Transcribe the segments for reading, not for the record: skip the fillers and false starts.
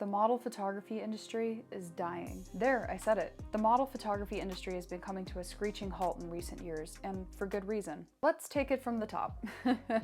The model photography industry is dying. There, I said it. The model photography industry has been coming to a screeching halt in recent years, and for good reason. Let's take it from the top.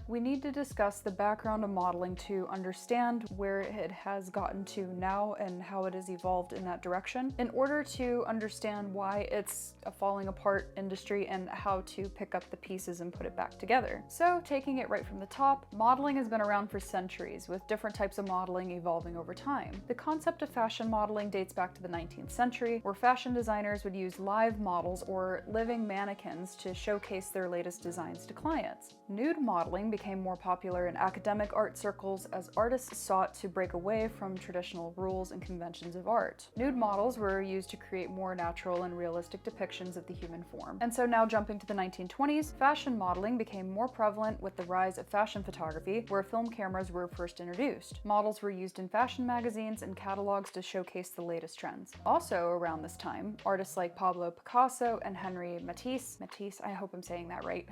We need to discuss the background of modeling to understand where it has gotten to now and how it has evolved in that direction, in order to understand why it's a falling apart industry and how to pick up the pieces and put it back together. So, taking it right from the top, modeling has been around for centuries, with different types of modeling evolving over time. The concept of fashion modeling dates back to the 19th century, where fashion designers would use live models or living mannequins to showcase their latest designs to clients. Nude modeling became more popular in academic art circles as artists sought to break away from traditional rules and conventions of art. Nude models were used to create more natural and realistic depictions of the human form. And so now jumping to the 1920s, fashion modeling became more prevalent with the rise of fashion photography, where film cameras were first introduced. Models were used in fashion magazines and catalogs to showcase the latest trends. Also around this time, artists like Pablo Picasso and Henri Matisse, I hope I'm saying that right,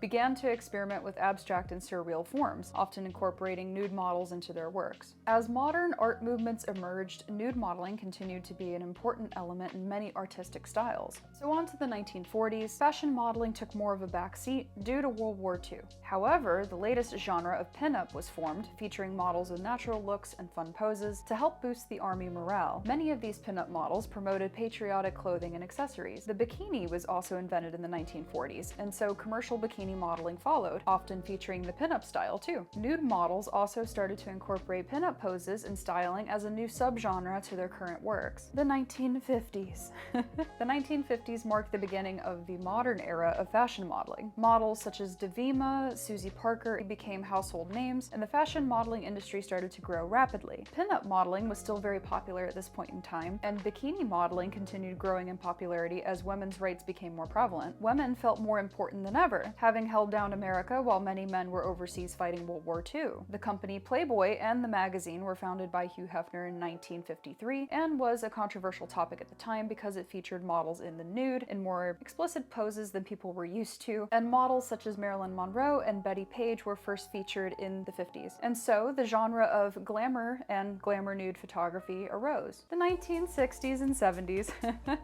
began to experiment with abstract and surreal forms, often incorporating nude models into their works. As modern art movements emerged, nude modeling continued to be an important element in many artistic styles. So on to the 1940s, fashion modeling took more of a backseat due to World War II. However, the latest genre of pinup was formed, featuring models with natural looks and fun poses to help boost the army morale. Many of these pinup models promoted patriotic clothing and accessories. The bikini was also invented in the 1940s, and so commercial bikini modeling followed, often featuring the pinup style too. Nude models also started to incorporate pinup poses and styling as a new subgenre to their current works. The 1950s. The 1950s marked the beginning of the modern era of fashion modeling. Models such as Davima, Susie Parker became household names, and the fashion modeling industry started to grow rapidly. Pinup modeling was still very popular at this point in time, and bikini modeling continued growing in popularity as women's rights became more prevalent. Women felt more important than ever, having held down America while many men were overseas fighting World War II. The company Playboy and the magazine were founded by Hugh Hefner in 1953 and was a controversial topic at the time because it featured models in the nude in more explicit poses than people were used to, and models such as Marilyn Monroe and Betty Page were first featured in the 50s. And so the genre of glamour and glamour nude photography arose. The 1960s and 70s.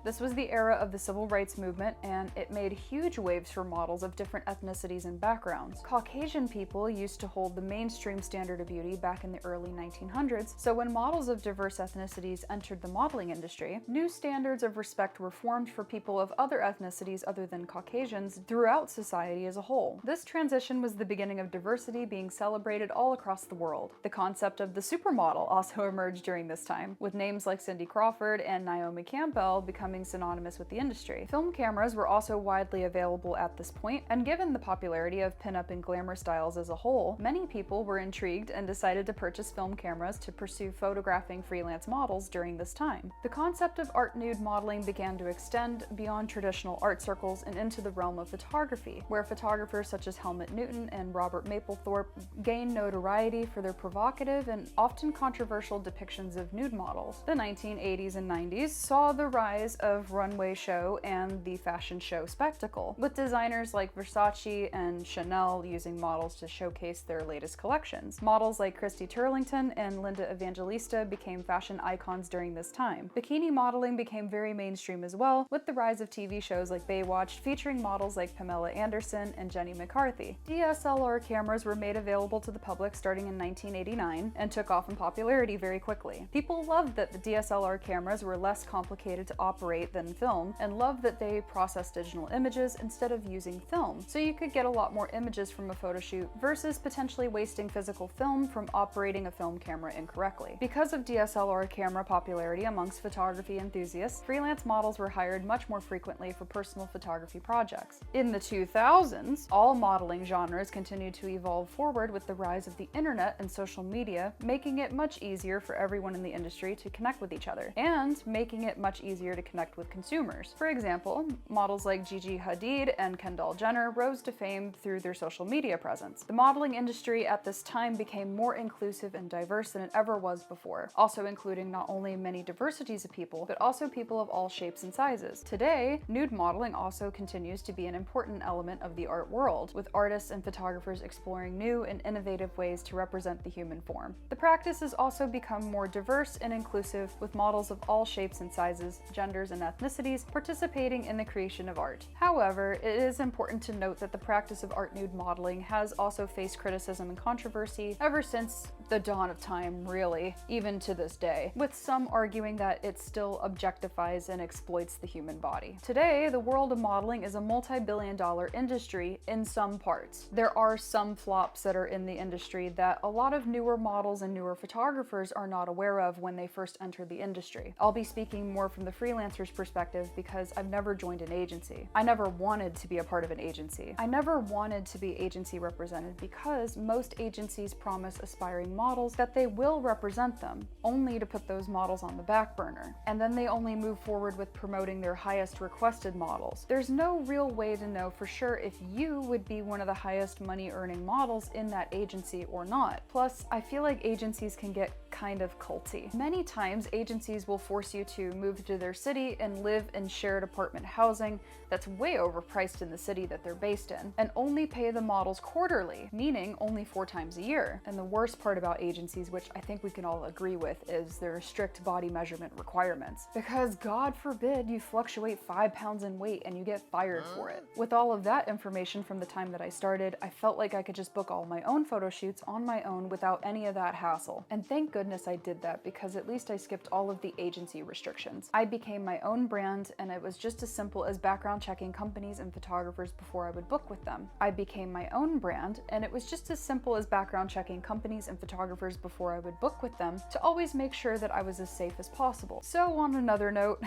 This was the era of the civil rights movement, and it made huge waves for models of different ethnicities and backgrounds. Caucasian people used to hold the mainstream standard of beauty back in the early 1900s, so when models of diverse ethnicities entered the modeling industry, new standards of respect were formed for people of other ethnicities other than Caucasians throughout society as a whole. This transition was the beginning of diversity being celebrated all across the world. The concept of the supermodel also emerged during this time, with names like Cindy Crawford and Naomi Campbell becoming synonymous with the industry. Film cameras were also widely available at this point, and given the popularity of pinup and glamour styles as a whole, many people were intrigued and decided to purchase film cameras to pursue photographing freelance models during this time. The concept of art nude modeling began to extend beyond traditional art circles and into the realm of photography, where photographers such as Helmut Newton and Robert Mapplethorpe gained notoriety for their provocative and often controversial depictions of nude models. The 1980s and 90s saw the rise of runway show and the fashion show spectacle, with designers like Versace and Chanel using models to showcase their latest collections. Models like Christy Turlington and Linda Evangelista became fashion icons during this time. Bikini modeling became very mainstream as well, with the rise of TV shows like Baywatch featuring models like Pamela Anderson and Jenny McCarthy. DSLR cameras were made available to the public starting in 1989 and took off in popularity very quickly. People loved that the DSLR cameras were less complicated to operate than film, and loved that they processed digital images instead of using film, so you could get a lot more images from a photo shoot versus potentially wasting physical film from operating a film camera incorrectly. Because of DSLR camera popularity amongst photography enthusiasts, freelance models were hired much more frequently for personal photography projects. In the 2000s, all modeling genres continued to evolve forward with the rise of the internet and social media, making it much easier for everyone in the industry to connect with each other, and making it much easier to connect with consumers. For example, models like Gigi Hadid and Kendall Jenner rose to fame through their social media presence. The modeling industry at this time became more inclusive and diverse than it ever was before, also including not only many diversities of people, but also people of all shapes and sizes. Today, nude modeling also continues to be an important element of the art world, with artists and photographers exploring new and innovative ways to represent the human form. The practice is also becoming become more diverse and inclusive, with models of all shapes and sizes, genders, and ethnicities participating in the creation of art. However, it is important to note that the practice of art nude modeling has also faced criticism and controversy ever since the dawn of time, really, even to this day, with some arguing that it still objectifies and exploits the human body. Today, the world of modeling is a multi-billion-dollar industry in some parts. There are some flops that are in the industry that a lot of newer models and newer photographers are not aware of when they first enter the industry. I'll be speaking more from the freelancer's perspective because I've never joined an agency. I never wanted to be a part of an agency. I never wanted to be agency represented because most agencies promise aspiring models that they will represent them, only to put those models on the back burner. And then they only move forward with promoting their highest requested models. There's no real way to know for sure if you would be one of the highest money earning models in that agency or not. Plus, I feel like agencies can get kind of culty. Many times, agencies will force you to move to their city and live in shared apartment housing that's way overpriced in the city that they're based in, and only pay the models quarterly, meaning only 4 times a year. And the worst part about agencies, which I think we can all agree with, is their strict body measurement requirements. Because God forbid you fluctuate 5 pounds in weight and you get fired for it. With all of that information from the time that I started, I felt like I could just book all my own photo shoots on my own without any of that hassle. And thank goodness I did that, because at least I skipped all of the agency restrictions. I became my own brand, and it was just as simple as background checking companies and photographers before I would book with them. I became my own brand, and it was just as simple as background checking companies and photographers before I would book with them to always make sure that I was as safe as possible. So on another note,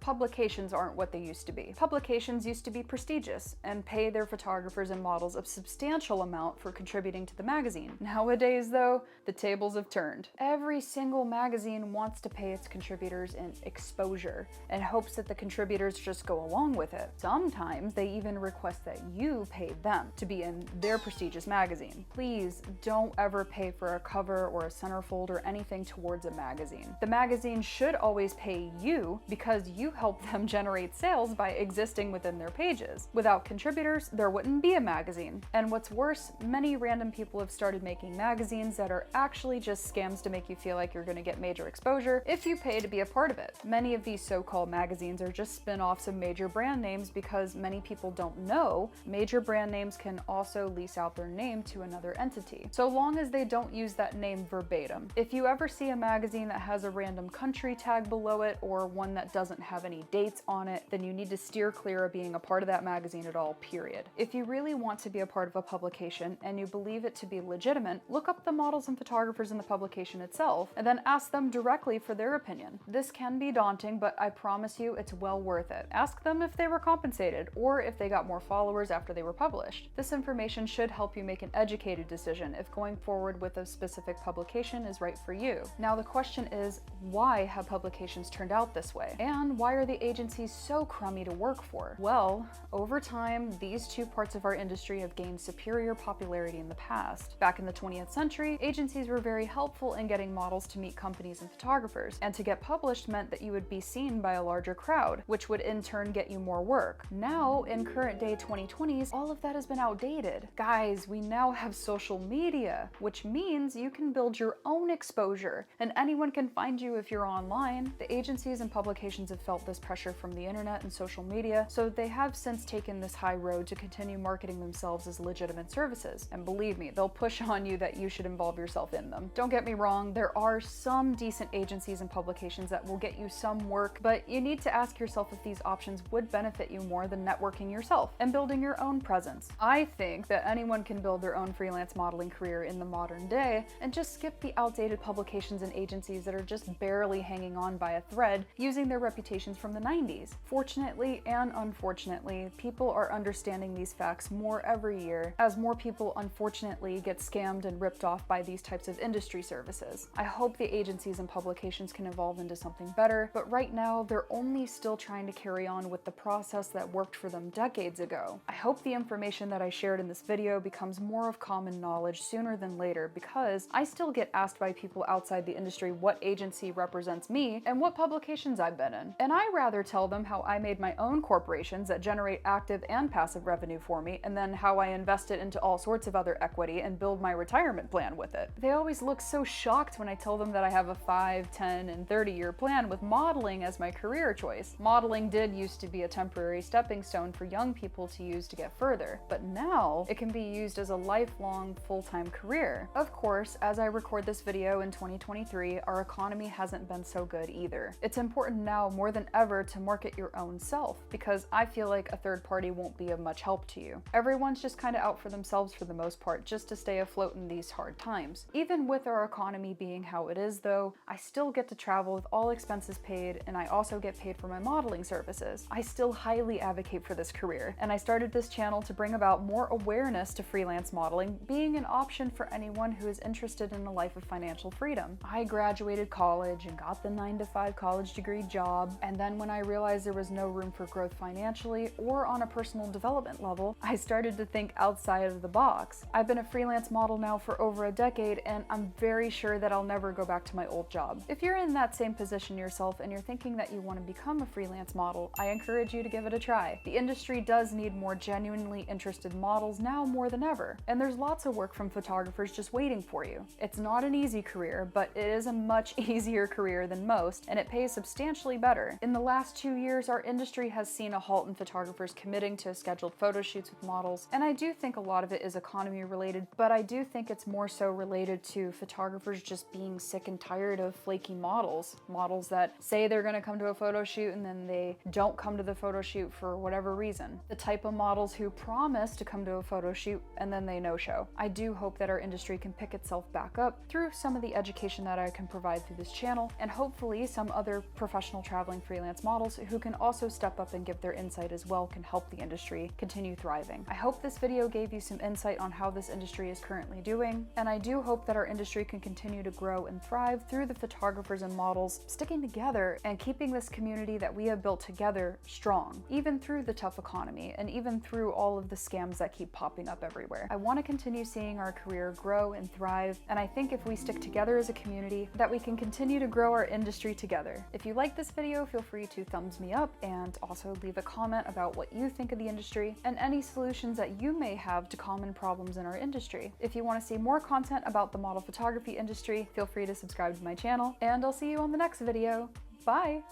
publications aren't what they used to be. Publications used to be prestigious and pay their photographers and models a substantial amount for contributing to the magazine. Nowadays though, the tables have turned. Every single magazine wants to pay its contributors in exposure and hopes that the contributors just go along with it. Sometimes they even request that you pay them to be in their prestigious magazine. Please don't ever pay for a cover or a centerfold or anything towards a magazine. The magazine should always pay you because you help them generate sales by existing within their pages. Without contributors, there wouldn't be a magazine. And what's worse, many random people have started making magazines that are actually just scams to make you feel like you're going to get major exposure if you pay to be a part of it. Many of these so-called magazines are just spin-offs of major brand names because many people don't know major brand names can also lease out their name to another entity, so long as they don't use that name verbatim. If you ever see a magazine that has a random country tag below it or one that doesn't have any dates on it, then you need to steer clear of being a part of that magazine at all, period. If you really want to be a part of a publication and you believe it to be legitimate, look up the models and photographers in the publication itself and then ask them directly for their opinion. This can be daunting, but I promise you it's well worth it. Ask them if they were compensated or if they got more followers after they were published. This information should help you make an educated decision if going forward with a specific publication is right for you. Now the question is, why have publications turned out this way? And why are the agencies so crummy to work for? Well, over time, these two parts of our industry have gained superior popularity in the past. Back in the 20th century, agencies were very helpful in getting models to meet companies and photographers, and to get published meant that you would be seen by a larger crowd, which would in turn get you more work. Now, in current day 2020s, all of that has been outdated. Guys, we now have social media, which means you can build your own exposure, and anyone can find you if you're online. The agencies and publications have felt this pressure from the internet and social media, so they have since taken this high road to continue marketing themselves as legitimate services. And believe me, they'll push on you that you should involve yourself in them. Don't get me wrong, there are some decent agencies and publications that will get you some work, but you need to ask yourself if these options would benefit you more than networking yourself and building your own presence. I think that anyone can build their own freelance modeling career in the modern day and just skip the outdated publications and agencies that are just barely hanging on by a thread using their reputations from the 90s. Fortunately and unfortunately, people are understanding these facts more every year as more people unfortunately get scammed and ripped off by these types of industry services. I hope the agencies and publications can evolve into something better, but right now they're only still trying to carry on with the process that worked for them decades ago. I hope the information that I shared in this video becomes more of common knowledge sooner than later, because because I still get asked by people outside the industry what agency represents me and what publications I've been in. And I rather tell them how I made my own corporations that generate active and passive revenue for me, and then how I invest it into all sorts of other equity and build my retirement plan with it. They always look so shocked when I tell them that I have a 5, 10, and 30-year plan with modeling as my career choice. Modeling did used to be a temporary stepping stone for young people to use to get further, but now it can be used as a lifelong, full-time career. Of course, as I record this video in 2023, our economy hasn't been so good either. It's important now more than ever to market your own self, because I feel like a third party won't be of much help to you. Everyone's just kind of out for themselves for the most part, just to stay afloat in these hard times. Even with our economy being how it is though, I still get to travel with all expenses paid, and I also get paid for my modeling services. I still highly advocate for this career, and I started this channel to bring about more awareness to freelance modeling being an option for anyone who is interested in a life of financial freedom. I graduated college and got the 9-to-5 college degree job, and then when I realized there was no room for growth financially or on a personal development level, I started to think outside of the box. I've been a freelance model now for over a decade, and I'm very sure that I'll never go back to my old job. If you're in that same position yourself and you're thinking that you want to become a freelance model, I encourage you to give it a try. The industry does need more genuinely interested models now more than ever, and there's lots of work from photographers just waiting for you. It's not an easy career, but it is a much easier career than most, and it pays substantially better. In the last 2 years, our industry has seen a halt in photographers committing to scheduled photo shoots with models, and I do think a lot of it is economy related, but I do think it's more so related to photographers just being sick and tired of flaky models. Models that say they're gonna come to a photo shoot and then they don't come to the photo shoot for whatever reason. The type of models who promise to come to a photo shoot and then they no-show. I do hope that our industry can pick itself back up through some of the education that I can provide through this channel, and hopefully some other professional traveling freelance models who can also step up and give their insight as well can help the industry continue thriving. I hope this video gave you some insight on how this industry is currently doing, and I do hope that our industry can continue to grow and thrive through the photographers and models sticking together and keeping this community that we have built together strong, even through the tough economy and even through all of the scams that keep popping up everywhere. I want to continue seeing our career grow and thrive, and I think if we stick together as a community, that we can continue to grow our industry together. If you like this video, feel free to thumbs me up and also leave a comment about what you think of the industry and any solutions that you may have to common problems in our industry. If you want to see more content about the model photography industry, feel free to subscribe to my channel, and I'll see you on the next video. Bye!